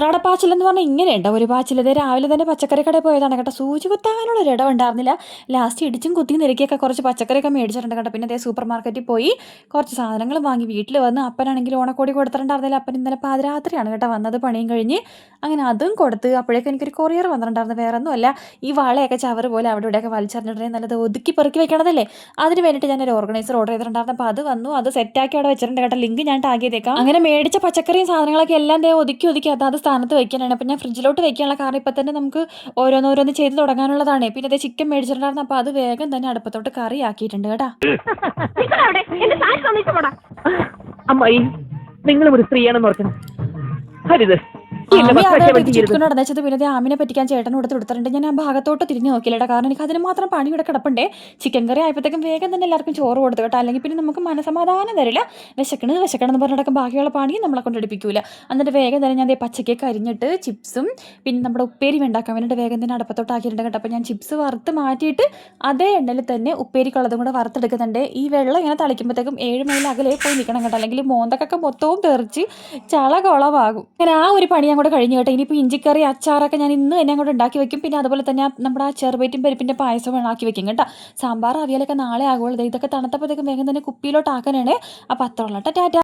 പാച്ചിലെന്ന് പറഞ്ഞാൽ ഇങ്ങനെയുണ്ട് ഒരു പാച്ചിൽ. ഇത് രാവിലെ തന്നെ പച്ചക്കറി കടയിൽ പോയതാണ് കേട്ടോ. സൂചി കുത്താനുള്ള ഒരു ഇടം ഉണ്ടായിരുന്നില്ല. ലാസ്റ്റ് ഇടിച്ചും കുത്തിയും നിരക്കിയൊക്കെ കുറച്ച് പച്ചക്കറിയൊക്കെ മേടിച്ചിട്ടുണ്ട് കേട്ടോ. പിന്നെ അതേ സൂപ്പർ മാർക്കറ്റിൽ പോയി കുറച്ച് സാധനങ്ങൾ വാങ്ങി വീട്ടിൽ വന്ന് അപ്പനാണെങ്കിൽ ഓണക്കോടി കൊടുത്തിട്ടുണ്ടായിരുന്നില്ല. അപ്പൻ ഇന്നലെ പാതിരാത്രിയാണ് കേട്ടോ വന്നത് പണിയും കഴിഞ്ഞ്. അങ്ങനെ അതും കൊടുത്ത് അപ്പോഴേക്കും എനിക്കൊരു കൊറിയർ വന്നിട്ടുണ്ടായിരുന്നു. വേറെ ഒന്നുമല്ല, ഈ വളയൊക്കെ ചവറ് പോലെ അവിടെ ഇവിടെയൊക്കെ വലിച്ചെറിഞ്ഞിട്ടുണ്ടെങ്കിൽ നല്ലത് ഒതുക്കി പെറുക്കി വെക്കണതല്ലേ, അതിന് വേണ്ടിയിട്ട് ഞാൻ ഒരു ഓർഗനൈസർ ഓർഡർ ചെയ്തിട്ടുണ്ടായിരുന്നു. അപ്പോൾ അത് വന്നു, അത് സെറ്റാക്കി അവിടെ വെച്ചിട്ടുണ്ട് കേട്ടോ. ലിങ്ക് ഞാൻ ടാഗ് ചെയ്തേക്കാം. അങ്ങനെ മേടിച്ച പച്ചക്കറിയും സാധനങ്ങളൊക്കെ എല്ലാം ഒതുക്കി ഒതുക്കി അത് സ്ഥാനത്ത് വെക്കാനാണ്. അപ്പം ഞാൻ ഫ്രിഡ്ജിലോട്ട് വെക്കാനുള്ള കാരണം ഇപ്പം തന്നെ നമുക്ക് ഓരോന്നോരോന്ന് ചെയ്ത് തുടങ്ങാനുള്ളതാണ്. പിന്നെ അതേ ചിക്കൻ മേടിച്ചിട്ടുണ്ടായിരുന്നു. അപ്പോൾ അത് വേഗം തന്നെ അടുപ്പത്തോട്ട് കറി ആക്കിയിട്ടുണ്ട് കേട്ടോ. അമ്മായി, നിങ്ങൾ ഒരു സ്ത്രീയാണെന്ന് ഓർക്കണം. ഹരിത് നടന്നത്. പിന്നെ ആമിനെ പറ്റിക്കാൻ ചേട്ടൻ കൊടുത്ത് കൊടുത്തിട്ടുണ്ട്. ഞാൻ ആ ഭാഗത്തോട്ട് തിരിഞ്ഞു നോക്കിയില്ല, കാരണം എനിക്ക് അതിന് മാത്രം പണി ഇവിടെ കിടപ്പുണ്ടേ. ചിക്കൻ കറി ആയപ്പോഴത്തേക്കും വേഗം തന്നെ എല്ലാവർക്കും ചോറ് കൊടുത്തു കേട്ടോ. അല്ലെങ്കിൽ പിന്നെ നമുക്ക് മനസമാധാനം തരില്ല. വിശക്കണമെന്ന് പറഞ്ഞിടക്കും ബാക്കിയുള്ള പണിയും നമ്മളെ കൊണ്ട് എടുപ്പിക്കൂല. എന്നിട്ട് വേഗം തന്നെ ഞാൻ പച്ചക്കൊക്കെ അരിഞ്ഞിട്ട് ചിപ്സും പിന്നെ നമ്മുടെ ഉപ്പേരി ഉണ്ടാക്കാൻ വേണ്ടിയിട്ട് വേഗം തന്നെ അടുപ്പത്തോട്ട് ആക്കിയിട്ടുണ്ട് കേട്ടോ. അപ്പോൾ ഞാൻ ചിപ്സ് വറുത്ത് മാറ്റിയിട്ട് അതേ എണ്ണയിൽ തന്നെ ഉപ്പേരിക്കുള്ളതും കൂടെ വറുത്തെടുക്കുന്നുണ്ട്. ഈ വെള്ളം ഇങ്ങനെ തളിക്കുമ്പോഴത്തേക്കും 7 മൈൽ അകലെ പോയി നിൽക്കണം കേട്ടോ, അല്ലെങ്കിൽ മോന്തക്കൊക്കെ മൊത്തവും തെറിച്ച് ചളകുളമാകും. അങ്ങനെ ആ ഒരു പണി അങ്ങോട്ട് കഴിഞ്ഞു കേട്ടോ. ഇനിയിപ്പോൾ ഇഞ്ചിക്കറി അച്ചാറൊക്കെ ഞാൻ ഇന്ന് തന്നെ അങ്ങോട്ട് ഉണ്ടാക്കി വെക്കും. പിന്നെ അതുപോലെ തന്നെ നമ്മുടെ ആ ചെറുപയറ്റും പരിപ്പിൻ്റെ പായസം ആക്കി വെക്കും കേട്ടോ. സാമ്പാർ അവിയലൊക്കെ നാളെ ആകുള്ളൂ. ഇതൊക്കെ തണുത്തപ്പോഴത്തേക്കും വേഗം തന്നെ കുപ്പിയിലോട്ട് ആക്കാനാണ്. അപ്പോൾ അത്ര ഉള്ളൂ ടാറ്റ.